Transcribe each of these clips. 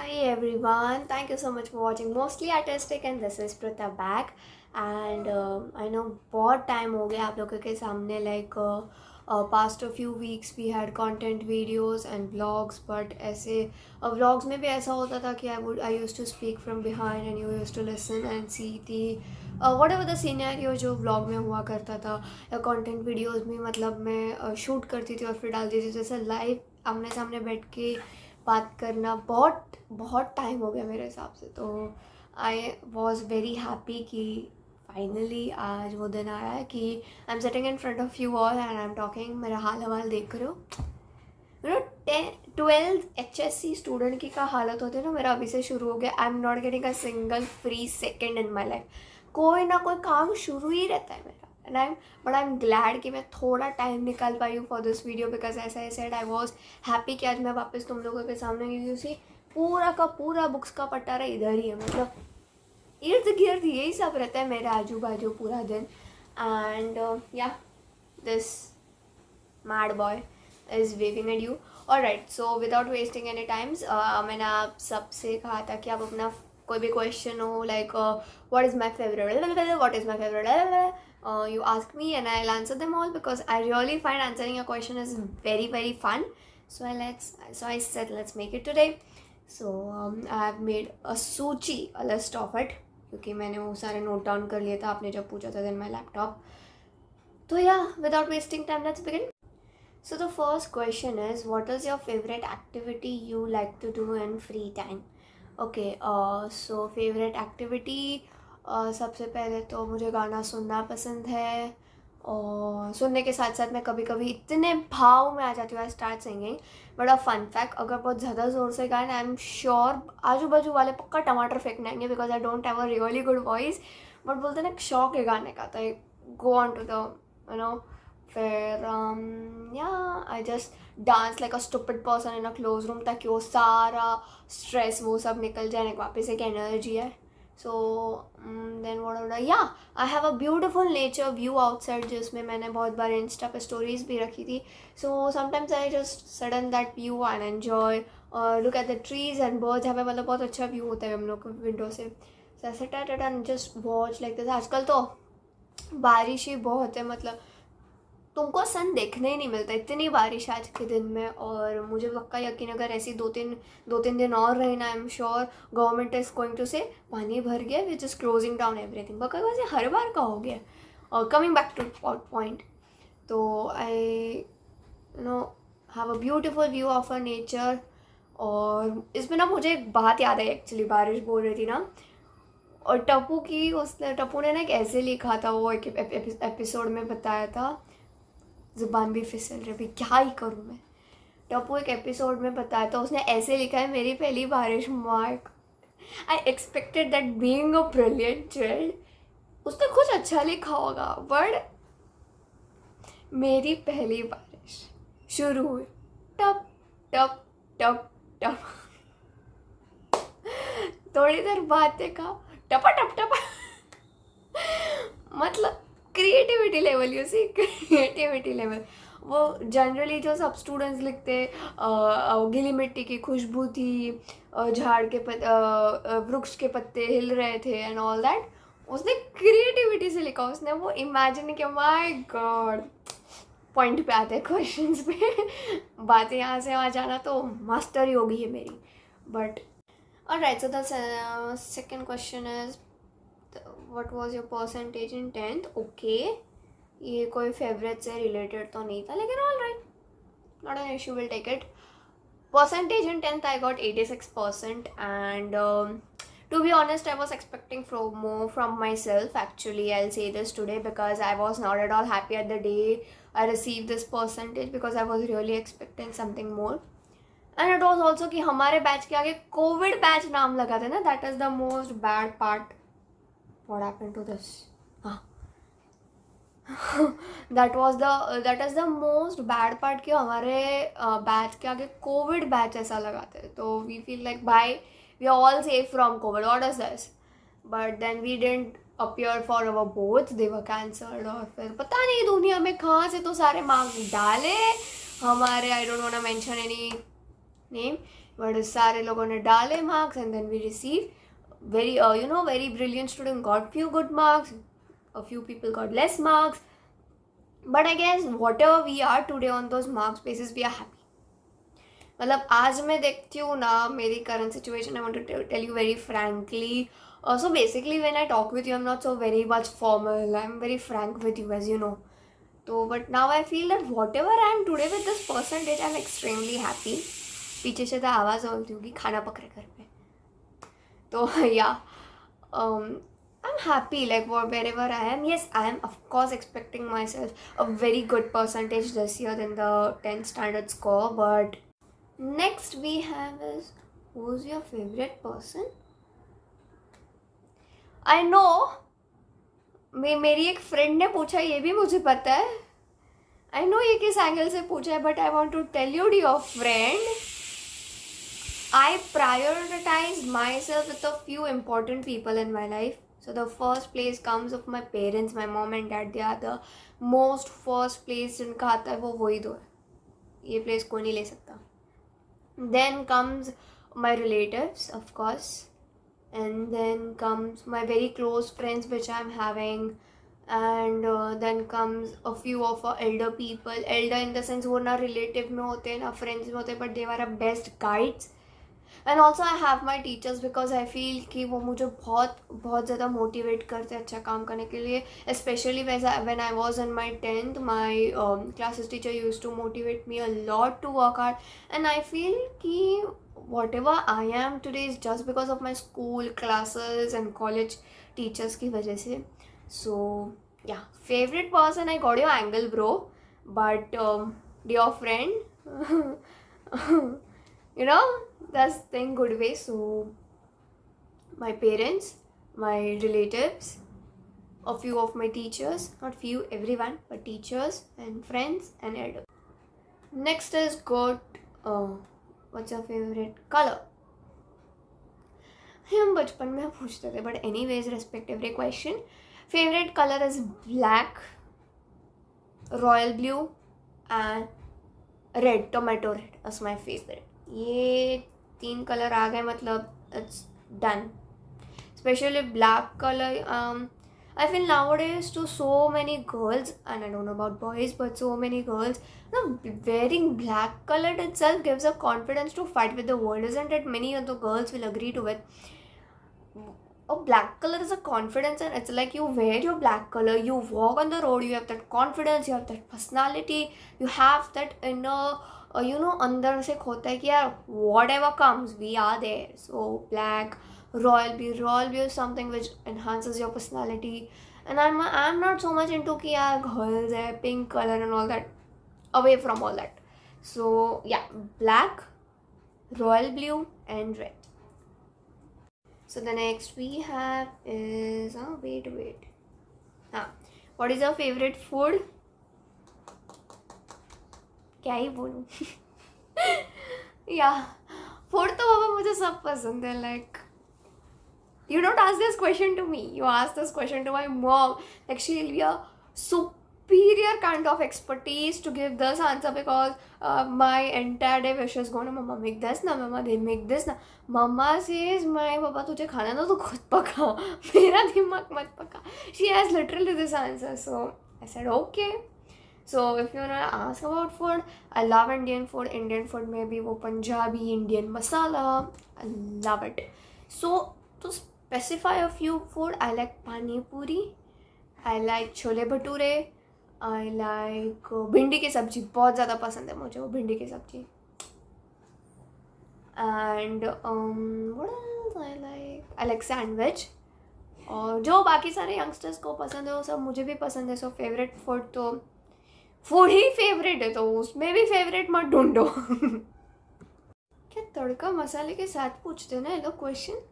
Hi everyone, thank you so much for watching Mostly Artistic and this is Pritha back and I know बहुत time हो गया आप लोगों के सामने past a few weeks we had content videos and vlogs but ऐसे vlogs में भी ऐसा होता था कि I used to speak from behind and you used to listen and see the whatever the scenario जो vlog में हुआ करता था या content videos में मतलब मैं शूट करती थी और फिर डालती थी जैसे लाइव आमने सामने बैठ के बात करना बहुत बहुत टाइम हो गया मेरे हिसाब से। तो आई वॉज वेरी हैप्पी कि फाइनली आज वो दिन आया है कि I am setting in front of you all and I am talking. मेरा हाल हवाल देख रहे हो, मेरा 12th HSC स्टूडेंट की का हालत होती है ना, मेरा अभी से शुरू हो गया। आई am not getting a single free second in my life. कोई ना कोई काम शुरू ही रहता है मेरा एंड आई एम ग्लैड कि मैं थोड़ा टाइम निकाल पाई हूँ फॉर दिस वीडियो बिकॉज ऐसा I said I was happy कि आज मैं वापस तुम लोगों के सामने क्योंकि पूरा का पूरा बुक्स का पट्टारा इधर ही है, मतलब इर्द गिर्द यही सब रहता है मेरे आजू बाजू पूरा दिन। And yeah this mad boy is waving at you. Alright, so without wasting any times मैंने आप सबसे कहा था कि आप अपना कोई भी क्वेश्चन हो like what is my favourite you ask me and I'll answer them all because I really find answering a question is very fun. So I said let's make it today. So I have made a सूची, a list of it, क्योंकि मैंने वो सारे note down कर लिए था आपने जब पूछा था दिन my laptop. तो yeah, without wasting time, let's begin. So the first question is, what is your favorite activity you like to do in free time? Okay, so favorite activity, सबसे पहले तो मुझे गाना सुनना पसंद है और सुनने के साथ साथ मैं कभी कभी इतने भाव में आ जाती हूँ I start singing. But a fun fact, अगर बहुत ज़्यादा ज़ोर से गाएं आई एम श्योर आजू बाजू वाले पक्का टमाटर फेंकने आएंगे because I don't have a really good voice. But बोलते हैं ना शौक है गाने का, तो go on to the you know फिर या I just dance like a stupid person in a close room ताकि वो सारा स्ट्रेस वो सब निकल जाए, वापस एक एनर्जी है। So then what would I, yeah, I have a beautiful nature view outside जिसमें मैंने बहुत बार इंस्टा पे स्टोरीज भी रखी थी। So sometimes I just sit in that view and enjoy और look at the trees and birds। यहाँ पे मतलब बहुत अच्छा व्यू होता है हम लोग को विंडो से। So I sit at it and just watch like this। आजकल तो बारिश ही बहुत है, मतलब तुमको सन देखने ही नहीं मिलता, इतनी बारिश आज के दिन में। और मुझे पक्का यकीन अगर ऐसी दो तीन दिन और रहे ना, I am sure government is going to say पानी भर गया which is closing down everything, because ये हर बार का हो गया। और कमिंग बैक टू पॉइंट, तो I know have a beautiful view of a nature. और इसमें ना मुझे एक बात याद है, एक्चुअली बारिश बोल रही थी ना, और टप्पू ने ना एक ऐसे लिखा था, वो एक एपिसोड में बताया था। ज़ुबान भी फिसल रही, अभी क्या ही करूँ मैं। टप्पू एक एपिसोड में बताया था, उसने ऐसे लिखा है, मेरी पहली बारिश mark I expected that being a brilliant child. उसने कुछ अच्छा लिखा होगा बट मेरी पहली बारिश शुरू हुई टप टप टप टप, थोड़ी देर बाद देखा टपा टप टप मतलब creativity level, you see creativity level. वो जनरली जो सब स्टूडेंट्स लिखते गीली मिट्टी की खुशबू थी, झाड़ के वृक्ष के पत्ते हिल रहे थे एंड ऑल दैट, उसने क्रिएटिविटी से लिखा, उसने वो इमेजिन किया। माय गॉड, पॉइंट पे आते हैं क्वेश्चंस पे बातें यहाँ से वहाँ जाना तो मास्टर ही होगी है मेरी। But alright, so the second question is what was your percentage in 10th? Okay, ये कोई फेवरेट से रिलेटेड तो नहीं था लेकिन all right, not an issue, will take it. Percentage in 10th I got 86% and to be honest I was expecting more from myself. Actually I'll say this today because I was not at all happy at the day I received this percentage because I was really expecting something more. And it was also कि हमारे batch के आगे Covid batch नाम लगा था ना, that is the most bad part. What happened to this? that is the most bad part कि हमारे बैच के आगे कोविड बैच ऐसा लगाते हैं, तो we feel like bye, we are all safe from COVID, what is this? But then we didn't appear for our boards, they were cancelled। और फिर पता नहीं दुनिया में कहाँ से तो सारे मार्क्स डाले हमारे, I don't wanna mention any name, but सारे लोगों ने डाले marks and then we receive very very brilliant student got few good marks, a few people got less marks, but I guess whatever we are today on those marks basis we are happy. मतलब आज मैं देखती हूँ ना मेरी current situation, I want to tell you very frankly. So basically when I talk with you I'm not so very much formal, I'm very frank with you as you know. So but now I feel that whatever I am today with this percentage I'm extremely happy. पीछे से तो आवाज़ बोलती हूँ कि खाना पक रहा घर पे. तो yeah, I'm happy like wherever I am. Yes, I am of course expecting myself a very good percentage this year than the 10th standard score. But next we have is, who's your favorite person? I know मेरी एक friend ने पूछा, ये भी मुझे पता है. I know ये किस एंगल से पूछा है, but I want to tell you dear friend, I prioritize myself with a few important people in my life. So the first place comes of my parents, my mom and dad. They are the most first place जिनका आता है वो वही दो है, ये place कोई नहीं ले सकता. Then comes my relatives of course, and then comes my very close friends which I'm having, and then comes a few of our elder people. Elder in the sense वो ना relative में होते ना friends में होते, but they were our best guides. And also I have my teachers because I feel कि वो मुझे बहुत बहुत ज़्यादा मोटिवेट करते हैं अच्छा काम करने के लिए. Specially when I was in my 10th my classes teacher use to motivate me a lot to work hard. And I feel कि whatever I am today is just because of my school classes and college teachers की वजह से. So yeah favourite person, I got your angle bro, but dear friend you know that's thing good way. So my parents, my relatives, a few of my teachers, not few, everyone, but teachers and friends and elders. Next is got what's your favorite color? हम बचपन में पूछते थे, but anyways respect every question. Favorite color is black, royal blue and red, tomato red is my favorite. ये 3 colour आ गए मतलब it's done. Specially black colour, I feel nowadays to so many girls, and I don't know about boys, but so many girls, wearing black color itself gives a confidence to fight with the world, isn't it? Many of the girls will agree to it. A black color is a confidence, and it's like you wear your black color, you walk on the road, you have that confidence, you have that personality, you have that inner अंदर से खोता है कि यार whatever comes we are there. So black, royal blue is something which enhances your personality. And I'm not so much into कि यार girls है pink color and all that, away from all that. So yeah, black, royal blue and red. So the next we have is wait what is your favorite food? क्या ही बोलूँ. या food तो बाबा मुझे सब पसंद है. Like you don't ask this question to me, you ask this question to my mom. Like she'll be a superior kind of expertise to give this answer, because my entire day wishes go na mama make this na, mama they make this na, mama says my papa तुझे खाना ना तो खुद पका, मेरा दिमाग मत पका. She has literally this answer. So I said okay. So if you wanna ask about food, I love Indian food. Indian food में भी वो Punjabi Indian masala, I love it. So to specify a few food, I like pani puri, I like chole bhature, I like भिंडी की सब्जी बहुत ज़्यादा पसंद है मुझे वो भिंडी की सब्जी. And what else I like sandwich. और जो बाकी सारे यंगस्टर्स को पसंद है वो सब मुझे भी पसंद है. सो फेवरेट फूड तो फूड ही फेवरेट है, तो उसमें भी फेवरेट मत ढूंढो. क्या तड़का मसाले के साथ पूछते ना ये लोग question.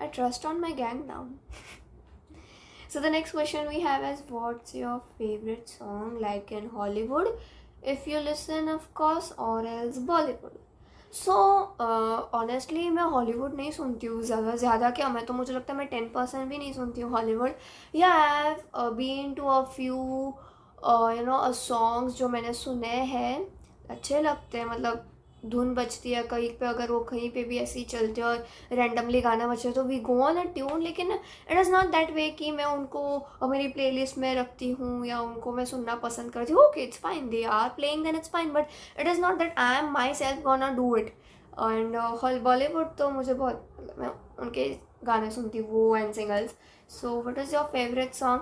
I trust on my gang now. So the next question we have is, what's your favorite song like in Hollywood, if you listen of course, or else Bollywood? So honestly मैं Hollywood नहीं सुनती हूँ ज़्यादा क्या, मैं तो मुझे लगता है मैं 10% भी नहीं सुनती हूँ Hollywood. Yeah I have been to a few songs जो मैंने सुने हैं अच्छे लगते हैं. मतलब धुन बजती है कहीं पे, अगर वो कहीं पे भी ऐसी चलते हैं और रैंडमली गाना बज रहा है तो we go on a tune, लेकिन it is not that way कि मैं उनको मेरी प्लेलिस्ट में रखती हूँ या उनको मैं सुनना पसंद करती हूँ. Okay, it's fine, they are playing then it's fine, but it is not that I am myself gonna do it. And Bollywood तो मुझे बहुत, मतलब मैं उनके गाने सुनती हूँ, वो and singles. So what is your favourite song?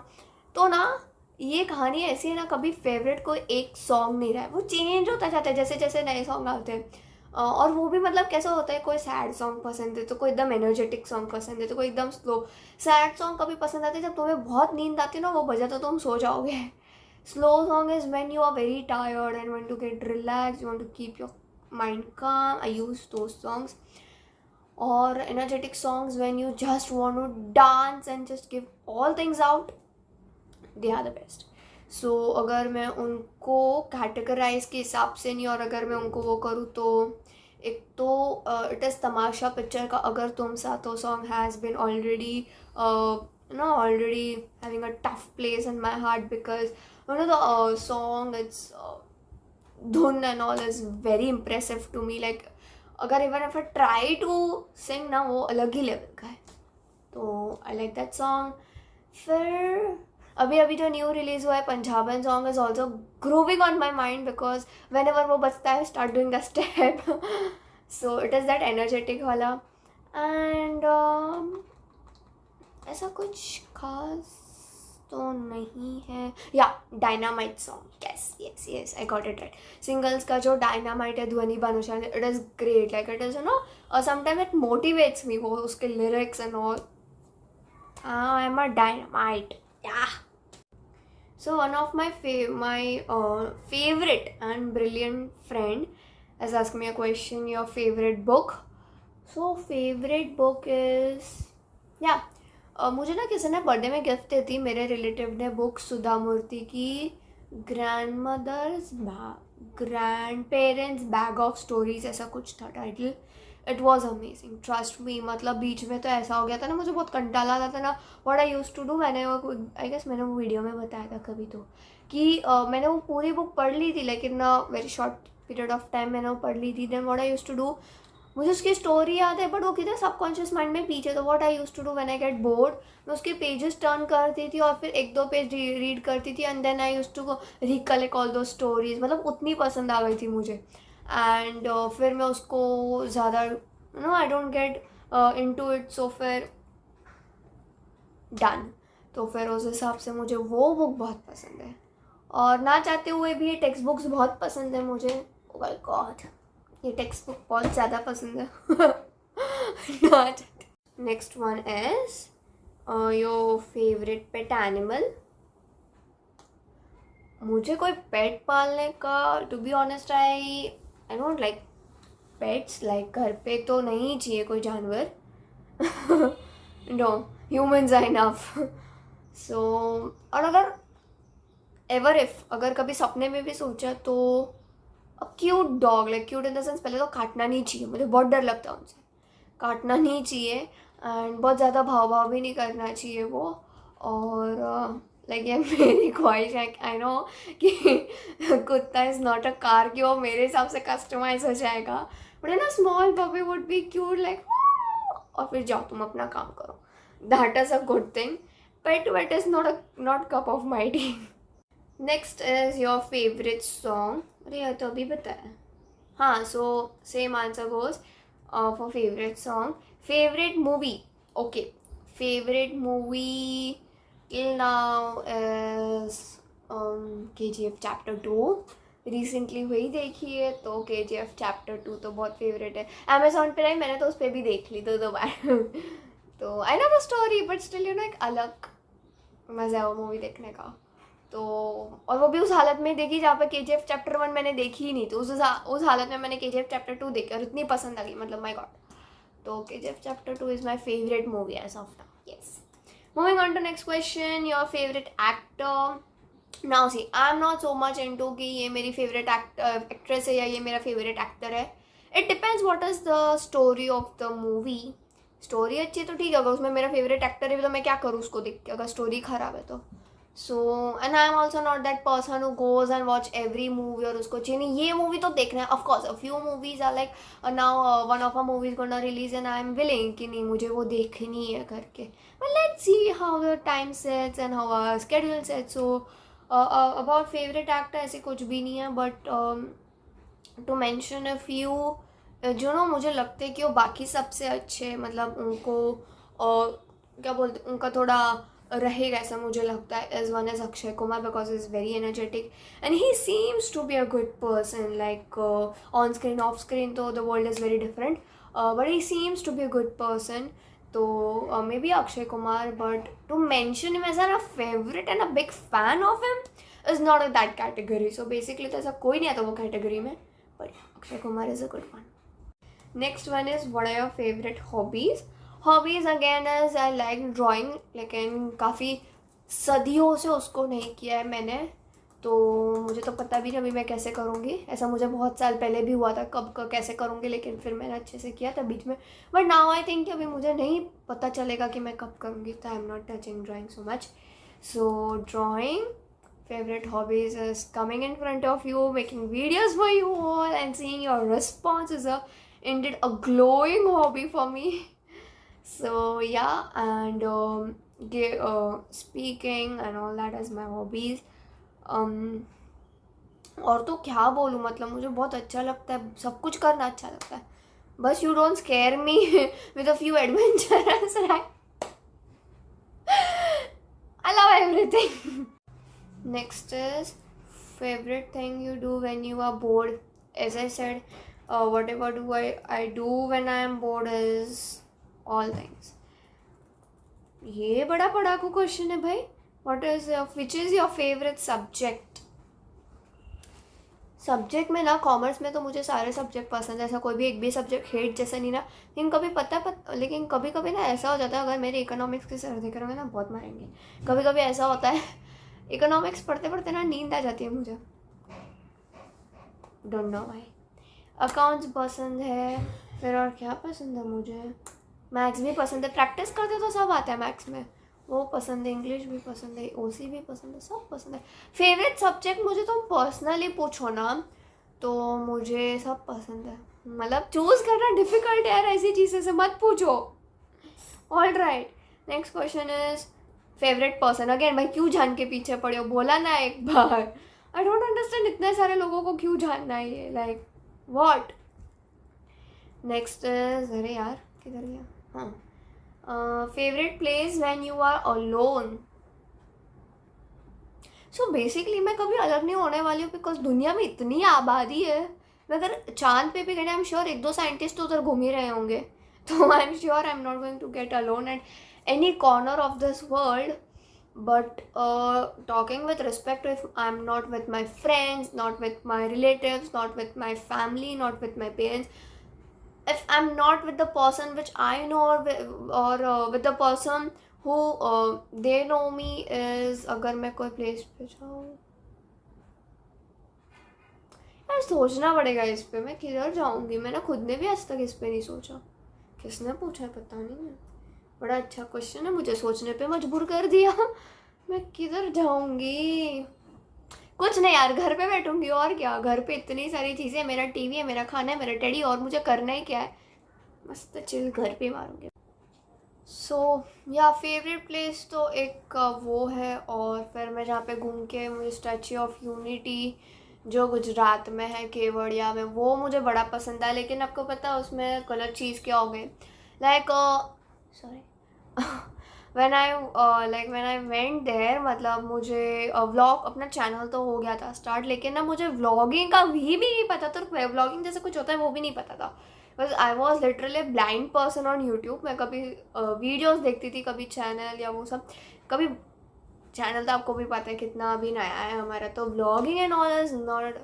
तो ना ये कहानी ऐसी है ना, कभी फेवरेट कोई एक सॉन्ग नहीं रहा है, वो चेंज होता जाता है जैसे जैसे नए सॉन्ग आते हैं. और वो भी मतलब कैसा होता है, कोई सैड सॉन्ग पसंद है तो कोई एकदम एनर्जेटिक सॉन्ग पसंद है तो कोई एकदम स्लो. सैड सॉन्ग कभी पसंद आते हैं जब तुम्हें बहुत नींद आती है ना, वो बजा तो तुम सो जाओगे. Slow song is when you are very tired and want to get relax, you want to keep your mind calm. I use those songs. और energetic songs when you just want to dance and just give all things out, they are the best. So अगर मैं उनको categorise के हिसाब से नहीं, और अगर मैं उनको वो करूँ तो एक तो इट इज़ तमाशा पिक्चर का अगर तुम साथ हो song has been already already having a tough place in my heart, because the song, its धुन and all is very impressive to me. Like अगर even if I try to sing ना, वो अलग ही लेवल का है. तो I like that song. फिर अभी जो न्यू रिलीज हुआ है Punjaban song is also grooving on my mind, because whenever वो बजता है start doing the step. So it is that energetic वाला. एंड ऐसा कुछ खास तो नहीं है. Yeah dynamite song, yes yes yes, I got it right. Singles का जो डायनामाइट है Dhvani Bhanushali, it is great. Like it is sometime it motivates me, वो उसके lyrics and all. I am a dynamite. Yeah. So one of my favorite and brilliant friend has asked me a question. Your favorite book? So favorite book is मुझे ना किसी ने birthday में gift दी थी, मेरे relative ने, book सुधा मूर्ति की grand parents bag of stories, ऐसा कुछ था title. It was amazing, trust me. मतलब बीच में तो ऐसा हो गया था ना, मुझे बहुत कंटाला आता था ना. What I used to do, मैंने आई गेस मैंने वो वीडियो में बताया था कभी तो, कि मैंने वो पूरी बुक पढ़ ली थी, लेकिन very short period of time मैंने वो पढ़ ली थी. Then what I used to do, मुझे उसकी स्टोरी याद है बट वो कितने सबकॉन्शियस माइंड में पीछे. तो what I used to do when I get bored, मैं उसके पेजेस टर्न करती थी और फिर एक दो पेज रीड करती थी. And then I used to recollect all दो स्टोरीज. मतलब उतनी पसंद आ गई थी मुझे. एंड फिर मैं उसको ज़्यादा I don't get into it, so फिर डन. तो फिर उस हिसाब से मुझे वो बुक बहुत पसंद है. और ना चाहते हुए भी टेक्स्ट बुक्स बहुत पसंद है मुझे. ओह माय गॉड, ये टेक्स्ट बुक बहुत ज़्यादा पसंद है. ना चाहते. Next one is your favourite pet animal. मुझे कोई पेट पालने का, to be honest, I don't like pets. Like घर पे तो नहीं चाहिए कोई जानवर. No, humans are enough. So और अगर कभी सपने में भी सोचा तो a cute dog, like cute in the sense, पहले तो काटना नहीं चाहिए, मुझे बहुत डर लगता है उनसे. काटना नहीं चाहिए एंड बहुत ज़्यादा भाव भी नहीं करना चाहिए वो. और लाइक ये मेरी ख्वाहिश है. आई नो कि कुत्ता इज़ नॉट अ कार, कि वो मेरे हिसाब से कस्टमाइज हो जाएगा. बट ना small puppy would be cute, like, और फिर जाओ तुम अपना काम करो. That is a good thing. Pet is not cup of my T. Next is your favourite song. अरे यार तो अभी बताया. हाँ, so same answer goes for favourite song. Favourite movie, okay, favourite movie till now is KGF Chapter 2. Recently वही देखी है, तो KGF Chapter 2 तो बहुत फेवरेट है. अमेजोन पे रही, मैंने तो उस पर भी देख ली दो बार. तो I know the story, but still एक अलग मज़ा है वो मूवी देखने का. तो और वो भी उस हालत में देखी जहाँ पे KGF Chapter 1 मैंने देखी ही नहीं. तो उस हालत में मैंने KGF Chapter 2 देखी और इतनी पसंद आ गई, मतलब माय गॉड. तो KGF Chapter 2 is my favourite movie as of now. Yes. Moving on to next question, your favorite actor. Now see, I'm not so much into कि ये मेरी favorite actress है या ये मेरा favorite actor है. It depends what is the story of the movie. Story अच्छी है तो ठीक है, अगर उसमें मेरा favorite actor है तो मैं क्या करूँ उसको देख के, अगर story ख़राब है तो. So and I am also not that person who goes and watch every movie और उसको चाहिए नहीं ये मूवी तो देखना है. Of course a few movies are like now one of a movies gonna release and I am willing कि नहीं मुझे वो देखनी है करके. But let's see how the time sets and how our schedule sets. So about favourite actor ऐसे कुछ भी नहीं है, but to mention a few जो ना मुझे लगते हैं कि वो बाकी सबसे अच्छे, मतलब उनको क्या बोलते उनका थोड़ा रहेगा ऐसा मुझे लगता है. Is one is Akshay Kumar because is very energetic and he seems to be a good person. Like on screen off screen तो the world is very different, but he seems to be a good person. तो maybe Akshay Kumar, but to mention him as a favourite and a big fan of him is not that category. So basically तो ऐसा कोई नहीं आता वो category में, but Akshay Kumar is a good one. Next one is what are your favorite hobbies? Hobbies again is I like drawing, लेकिन काफ़ी सदियों से उसको नहीं किया है मैंने, तो मुझे तो पता भी नहीं अभी मैं कैसे करूँगी. ऐसा मुझे बहुत साल पहले भी हुआ था कब कैसे करूँगी, लेकिन फिर मैंने अच्छे से किया था बीच में. बट नाउ आई थिंक कि अभी मुझे नहीं पता चलेगा कि मैं कब करूँगी, तो I am not touching drawing so much. So drawing. Favorite hobbies is coming in front of you, making videos for you all, and seeing your response is indeed a glowing hobby for me. So yeah, and speaking and all that is my hobbies. और तो क्या बोलूँ, मतलब मुझे बहुत अच्छा लगता है, सब कुछ करना अच्छा लगता है. बस you don't scare me with a few adventures, right? I love everything. Next is favorite thing you do when you are bored. As I said, whatever do I do when I am bored is all things. ये बड़ा पढ़ाकू question है भाई. Which is your favorite subject? Subject में ना commerce में तो मुझे सारे सब्जेक्ट पसंद है, ऐसा कोई भी एक भी सब्जेक्ट हेट जैसा नहीं ना. लेकिन कभी लेकिन कभी कभी ना ऐसा हो जाता है, अगर मेरे इकोनॉमिक्स के सर देख रहे होंगे ना बहुत मारेंगे. कभी कभी ऐसा होता है इकोनॉमिक्स पढ़ते पढ़ते ना नींद आ जाती है मुझे, डोंट नो व्हाई. अकाउंट्स पसंद है, फिर और क्या पसंद है मुझे. मैथ्स भी पसंद है, प्रैक्टिस करते तो सब आता है मैथ्स में, वो पसंद है. इंग्लिश भी पसंद है, ओसी भी पसंद है, सब पसंद है. फेवरेट सब्जेक्ट मुझे तुम पर्सनली पूछो ना तो मुझे सब पसंद है. मतलब चूज़ करना डिफिकल्ट है यार, ऐसी चीज़ें से मत पूछो. All right. Next question is favourite person. Again भाई क्यों जान के पीछे पड़े हो, बोला ना एक बार. आई डोंट अंडरस्टैंड इतने सारे लोगों को क्यों जानना है ये, लाइक व्हाट. नेक्स्ट इज, अरे यार किधर गया. हाँ, favourite place when you are alone. So basically मैं कभी अलग नहीं होने वाली हूँ, बिकॉज दुनिया में इतनी आबादी है. मैं अगर चांद पे भी गए, आई एम श्योर एक दो साइंटिस्ट तो उधर घूम ही रहे होंगे, तो I am sure I am not going to get alone at any corner of this world. But talking with respect, if I'm not with my friends, not with my relatives, not with my family, not with my parents, if I'm not with the person which I know, or with the person who they know me, is अगर मैं कोई place पे जाऊँ, यार सोचना पड़ेगा इस पे मैं किधर जाऊँगी. मैंने खुद ने भी आज तक इस पे नहीं सोचा. किसने पूछा है पता नहीं है. बड़ा अच्छा क्वेश्चन है, मुझे सोचने पे मजबूर कर दिया. मैं किधर जाऊंगी. कुछ नहीं यार, घर पे बैठूंगी और क्या. घर पे इतनी सारी चीज़ें, मेरा टीवी है, मेरा खाना है, मेरा टेडी, और मुझे करना ही क्या है. मस्त चिल घर पे मारूंगी. सो या फेवरेट प्लेस तो एक वो है, और फिर मैं जहाँ पे घूम के मुझे स्टैच्यू ऑफ यूनिटी जो गुजरात में है केवड़िया में, वो मुझे बड़ा पसंद है. लेकिन आपको पता है उसमें गलत चीज़ क्या हो गई. Like sorry when I went there, मतलब मुझे व्लॉग अपना चैनल तो हो गया था स्टार्ट, लेकिन ना मुझे व्लॉगिंग का भी नहीं पता था. तो व्लॉगिंग जैसे कुछ होता है वो भी नहीं पता था, because I was literally blind person on YouTube. मैं कभी वीडियोस देखती थी, कभी चैनल या वो सब. कभी चैनल तो आपको भी पता है कितना अभी नया है हमारा, तो vlogging and all is not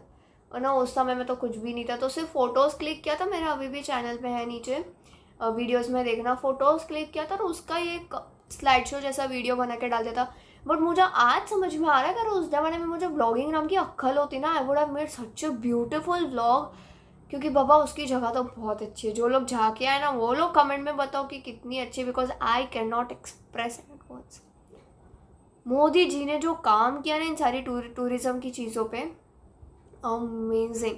ना. उस समय में तो कुछ भी नहीं था, तो सिर्फ फ़ोटोज़ क्लिक किया था. मेरा अभी भी चैनल पे है नीचे वीडियोस में देखना. फ़ोटोज़ क्लिक किया था और उसका ये स्लाइड शो जैसा वीडियो बना के डाल देता. बट मुझे आज समझ में आ रहा है कि अगर उस ज़माने में मुझे व्लॉगिंग नाम की अक्ल होती ना, I would have made such a beautiful vlog. क्योंकि बाबा उसकी जगह तो बहुत अच्छी है. जो लोग जाके आए ना वो लोग कमेंट में बताओ कि कितनी अच्छी, because I can not express it words. Modi ji ने जो काम किया ना इन सारी टूरिज्म की चीज़ों पे, amazing.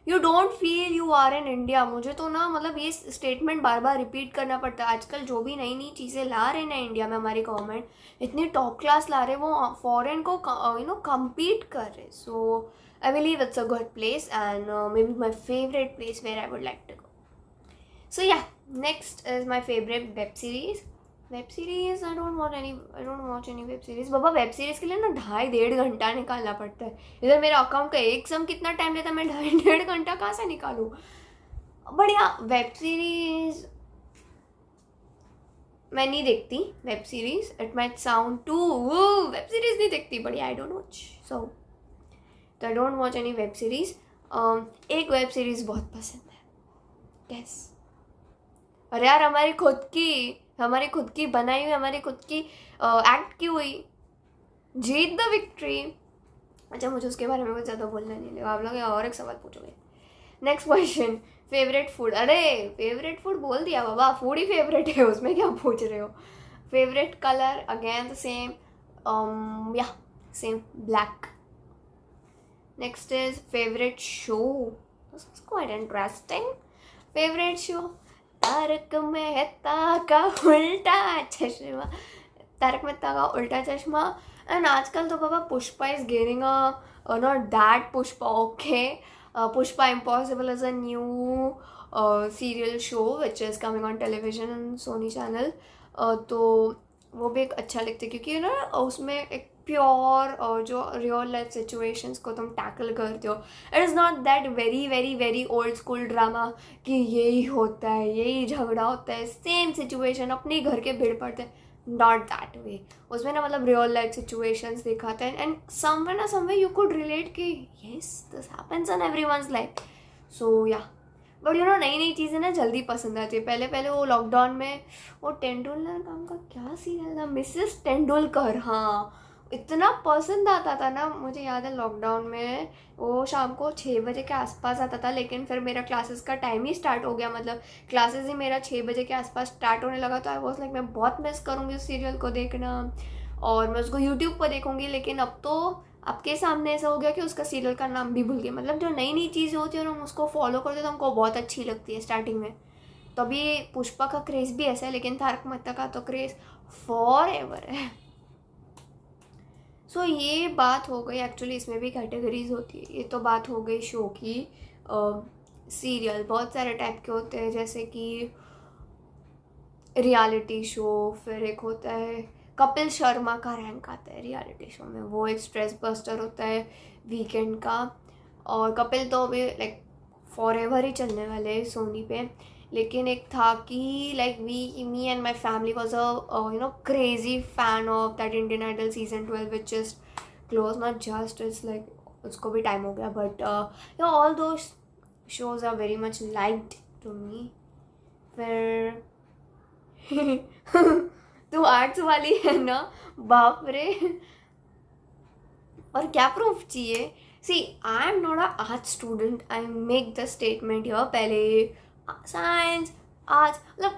You don't feel you are in India. मुझे तो ना मतलब ये स्टेटमेंट बार बार रिपीट करना पड़ता है। आजकल जो भी नई नई चीज़ें ला रहे हैं ना इंडिया में, हमारी गवर्नमेंट इतनी टॉप क्लास ला रहे, वो फॉरेन को कम्पीट कर रहे। So I believe it's a good place and maybe my favourite place where I would like to go. So yeah, next is my favorite web series. Web series I don't watch any web series. बाबा web series के लिए ना 2.5-1.5 घंटा निकालना पड़ता है. इधर मेरा अकाउंट का एक सम कितना टाइम लेता है, मैं 2.5-1.5 घंटा कहाँ से निकालूँ. बढ़िया वेब सीरीज मैं नहीं देखती. Web series it might sound too, web series नहीं देखती. बढ़िया आई डोंट वॉच. सो तो I don't watch any web series. एक वेब सीरीज बहुत पसंद है. यस. अरे यार हमारी खुद की बनाई हुई, हमारी खुद की एक्ट की हुई जीत द विक्ट्री. अच्छा मुझे उसके बारे में कुछ ज़्यादा बोलना नहीं है. आप लोग और एक सवाल पूछोगे. Next question, favourite food. अरे फेवरेट फूड बोल दिया बाबा, फूड ही फेवरेट है, उसमें क्या पूछ रहे हो. Favourite colour again the same, या same black. Next is favourite show. This is quite interesting. Favourite show Taarak Mehta Ka Ooltah चश्मा. तारक मेहता का उल्टा चश्मा. एंड आजकल तो बाबा Pushpa is getting not that Pushpa, okay. Pushpa impossible is a new serial show which is coming on television and Sony channel. तो वो भी एक अच्छा लगता है क्योंकि ना उसमें एक प्योर और जो रियल लाइफ सिचुएशंस को तुम टैकल करते हो. It is not that very very very old school drama कि यही होता है, यही झगड़ा होता है, सेम सिचुएशन अपने घर के भिड़ पड़ते हैं. Not that way. उसमें ना मतलब रियल लाइफ सिचुएशंस दिखाते हैं and someway you could relate कि yes this happens in everyone's life. So yeah but you know नई नई चीज़ें ना जल्दी पसंद आती है. पहले वो लॉकडाउन में वो तेंदुलकर नाम का क्या सीरियल था, मिसेस तेंदुलकर, हाँ इतना पसंद आता था ना. मुझे याद है लॉकडाउन में वो शाम को 6 बजे के आसपास आता था. लेकिन फिर मेरा क्लासेस का टाइम ही स्टार्ट हो गया, मतलब क्लासेस ही मेरा 6 बजे के आसपास स्टार्ट होने लगा. तो आई वॉज लाइक मैं बहुत मिस करूँगी उस सीरियल को देखना और मैं उसको यूट्यूब पर देखूँगी. लेकिन अब तो आपके सामने ऐसा हो गया कि उसका सीरियल का नाम भी भूल गया. मतलब जो नई नई चीज़ें होती है ना हम उसको फॉलो करते तो हमको बहुत अच्छी लगती है स्टार्टिंग में. तो अभी पुष्पा का क्रेज़ भी ऐसा है, लेकिन तारक मेहता का तो क्रेज़ फॉर एवर है. सो ये बात हो गई. एक्चुअली इसमें भी कैटेगरीज होती है. ये तो बात हो गई शो की. सीरियल बहुत सारे टाइप के होते हैं, जैसे कि रियलिटी शो. फिर एक होता है कपिल शर्मा का रैंक आता है रियलिटी शो में, वो एक स्ट्रेस बस्टर होता है वीकेंड का. और कपिल तो अभी लाइक फॉर एवर ही चलने वाले हैं सोनी पे. लेकिन एक था कि like me and my family was a crazy fan of that Indian Idol season 12 which is close. Not just it's like उसको भी टाइम हो गया बट ऑल दो shows are very much liked to me. फिर तू arts वाली है ना, बाप रे. और क्या प्रूफ चाहिए. See I am not a art student. I make the statement here. पहले साइंस आर्ट्स मतलब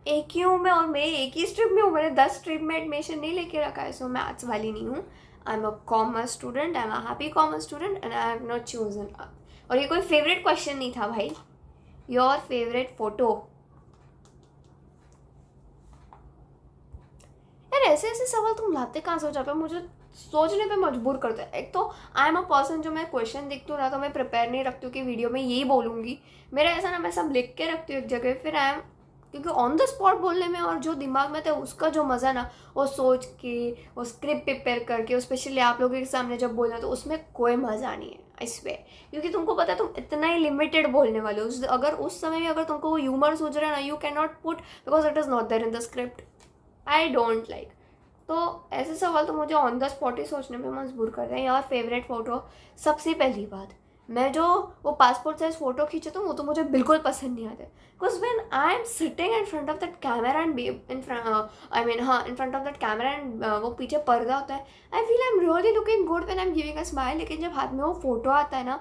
एक ही हूँ मैं और मैं एक ही स्ट्रीम में हूँ. मैंने 10 स्ट्रीम में एडमिशन नहीं लेके रखा है. सो मैं आर्ट्स वाली नहीं हूँ. आई am a commerce student. I am a happy commerce student and I have not chosen. और ये कोई फेवरेट क्वेश्चन नहीं था भाई. Your favourite photo. यार ऐसे ऐसे सवाल तुम लाते कहाँ सोचा पे, मुझे सोचने पे मजबूर करते हैं. एक तो आई एम अ पर्सन जो मैं क्वेश्चन देखती हूँ ना तो मैं प्रिपेयर नहीं रखती हूँ कि वीडियो में यही बोलूँगी. मेरा ऐसा ना मैं सब लिख के रखती हूँ एक जगह. फिर आई एम क्योंकि ऑन द स्पॉट बोलने में और जो दिमाग में था उसका जो मज़ा ना वो सोच के वो स्क्रिप्ट प्रिपेयर करके स्पेशली आप लोगों के सामने जब बोलना तो उसमें कोई मज़ा नहीं है इसमें. क्योंकि तुमको पता है तुम इतना ही लिमिटेड बोलने वाले हो. अगर उस समय में अगर तुमको वो ह्यूमर सूझ रहा है ना you can not put because it is not there in the script. I don't like. तो ऐसे सवाल तो मुझे ऑन द स्पॉट ही सोचने में मजबूर करते हैं. यार फेवरेट फ़ोटो. सबसे पहली बात मैं जो वो पासपोर्ट साइज फ़ोटो खींचे तो वो तो मुझे बिल्कुल पसंद नहीं आते. Because when I am sitting in front of that camera and in front of that camera and वो पीछे पर्दा होता है I feel I am really looking good when I am giving a smile. लेकिन जब हाथ में वो फ़ोटो आता है ना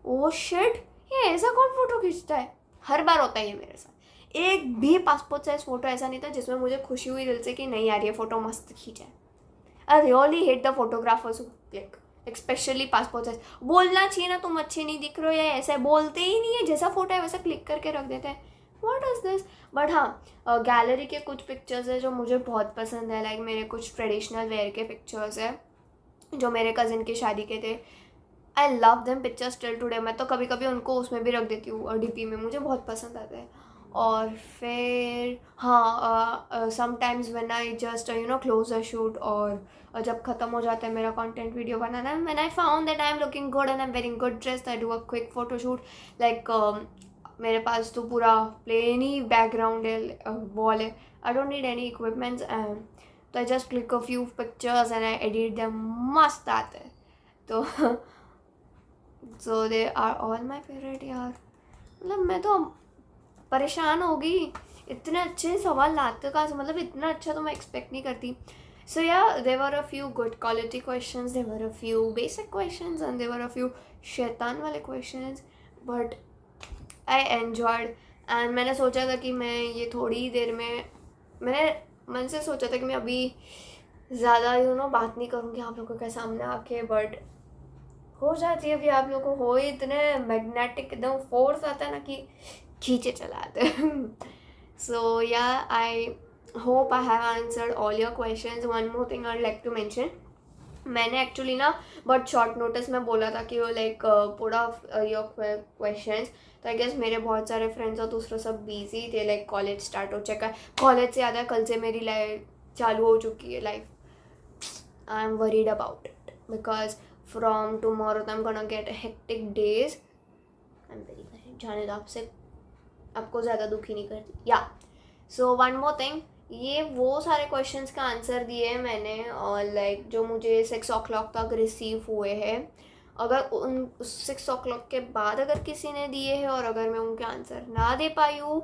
ओ शिट ये ऐसा कौन फ़ोटो खींचता है. हर बार होता है ये मेरे साथ. एक भी पासपोर्ट साइज फ़ोटो ऐसा नहीं था जिसमें मुझे खुशी हुई दिल से कि नहीं यार ये फ़ोटो मस्त खींचा है. I really hate the photographers who click, specially passport size. बोलना चाहिए ना तुम अच्छे नहीं दिख रहे हो, या ऐसा बोलते ही नहीं है, जैसा फोटो है वैसा क्लिक करके रख देते हैं. What is this. बट हाँ, गैलरी के कुछ पिक्चर्स है जो मुझे बहुत पसंद है. लाइक मेरे कुछ ट्रेडिशनल वेयर के पिक्चर्स है जो मेरे कज़न की शादी के थे. I love them pictures till today. मैं तो कभी कभी उनको उसमें भी रख देती हूँ, डीपी में. मुझे बहुत पसंद आते हैं. और फिर हाँ, sometimes when I just close a shoot, और जब ख़त्म हो जाता है मेरा कंटेंट वीडियो बनाना, when I found that I am looking good and I am very good dress, I do a quick photo shoot. Like मेरे पास तो पूरा प्लेन ही बैकग्राउंड है, वॉल है. I don't need any equipments. तो I just click a few pictures and I edit them. मस्त आते हैं. तो so they are all my favourite यार. मतलब मैं तो परेशान हो गई, इतने अच्छे सवाल लाते कहाँ से. मतलब इतना अच्छा तो मैं एक्सपेक्ट नहीं करती. So yeah there were a few good quality questions, there were a few basic questions and there were a few शैतान वाले questions. But I enjoyed. And मैंने सोचा था कि मैं ये थोड़ी ही देर में, मैंने मन से सोचा था कि मैं अभी ज़्यादा बात नहीं करूँगी आप लोगों के सामने आके. बट हो जाती है. अभी आप लोगों को हो ही इतने मैग्नेटिक एकदम फोर्स आता है ना कि खींचे चलाते हैं. So yeah I hope I have answered all your questions. One more thing I like to mention. मैंने एक्चुअली ना बहुत शॉर्ट नोटिस में बोला था कि वो like put off your questions. तो आई गेस मेरे बहुत सारे फ्रेंड्स और दूसरे सब बिजी थे. लाइक कॉलेज स्टार्ट हो चुका है. कॉलेज से ज़्यादा कल से मेरी लाइफ चालू हो चुकी है. Life I am worried about it because from tomorrow I am gonna get hectic days. I am very worried. जाने दो, आपसे आपको ज़्यादा दुखी नहीं करती. या सो वन मोर थिंग, ये वो सारे क्वेश्चंस का आंसर दिए हैं मैंने, और लाइक जो मुझे 6 o'clock तक रिसीव हुए हैं. अगर उन 6 o'clock के बाद अगर किसी ने दिए हैं और अगर मैं उनके आंसर ना दे पाई हूँ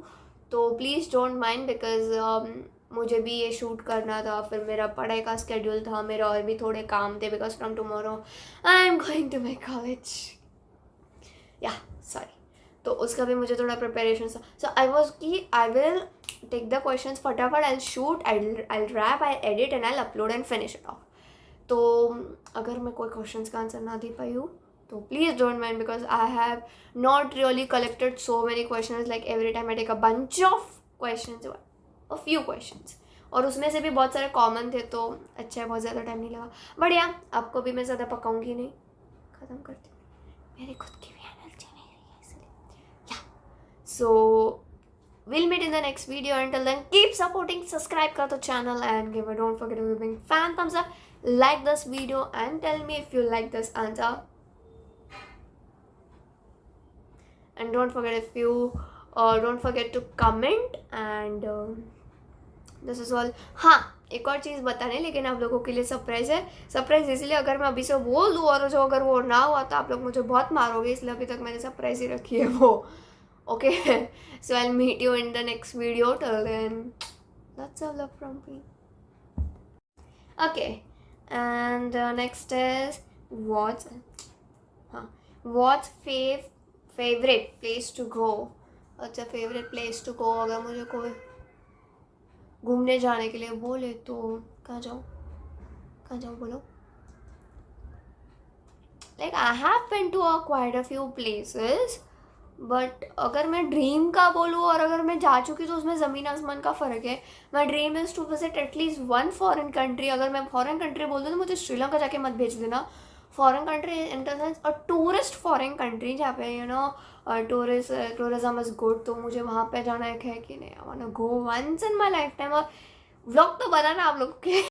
तो प्लीज़ डोंट माइंड, बिकॉज मुझे भी ये शूट करना था. फिर मेरा पढ़ाई का स्केड्यूल था, मेरा और भी थोड़े काम थे because from tomorrow I am going to my college. Yeah sorry. तो उसका भी मुझे थोड़ा प्रिपरेशन था. सो आई वॉज कि I will take the questions फटाफट. I'll shoot, I'll rap, I'll edit and I'll upload and finish it off. तो अगर मैं कोई क्वेश्चंस का आंसर ना दे पाई हूँ तो please don't mind, because I have not really collected so many questions. Like every time I take a bunch of questions, a few questions, और उसमें से भी बहुत सारे कॉमन थे. तो अच्छा है, बहुत ज़्यादा टाइम नहीं लगा. बट या आपको भी मैं ज़्यादा पकाऊंगी नहीं, ख़त्म करती हूँ. मेरी खुद की भी एनर्जी नहीं रही है इसलिए. या सो we'll meet in the next video. Until then, keep supporting, subscribe kar the channel, and don't forget to give a fan thumbs up, like this video and tell me if you like this answer. And don't forget to comment. And this is all. हाँ, एक और चीज़ बताने, लेकिन आप लोगों के लिए surprise है. सरप्राइज़ इसलिए अगर मैं अभी से बोल दूँ और जो अगर वो ना हुआ तो आप लोग मुझे बहुत मारोगे, इसलिए अभी तक मैंने सरप्राइज़ ही रखी है वो. Okay, so I'll meet you in the next video. Till then, lots of love from me. Okay, and next is what's favorite place to go? अच्छा, favorite place to go अगर मुझे कोई घूमने जाने के लिए बोले तो कहाँ जाऊँ बोलो. Like I have been to quite a few places. But अगर मैं ड्रीम का बोलूँ और अगर मैं जा चुकी तो उसमें ज़मीन आसमान का फ़र्क है. My dream is to visit at least one foreign country. अगर मैं फॉरेन कंट्री बोल दूँ तो मुझे श्रीलंका जाके मत भेज देना. Foreign country in the sense a tourist foreign country जहाँ पे टूरिज्म इज़ गुड. तो मुझे वहाँ पे जाना है कि नहीं. I want to go once in my lifetime. और व्लॉग तो बनाना आप लोग के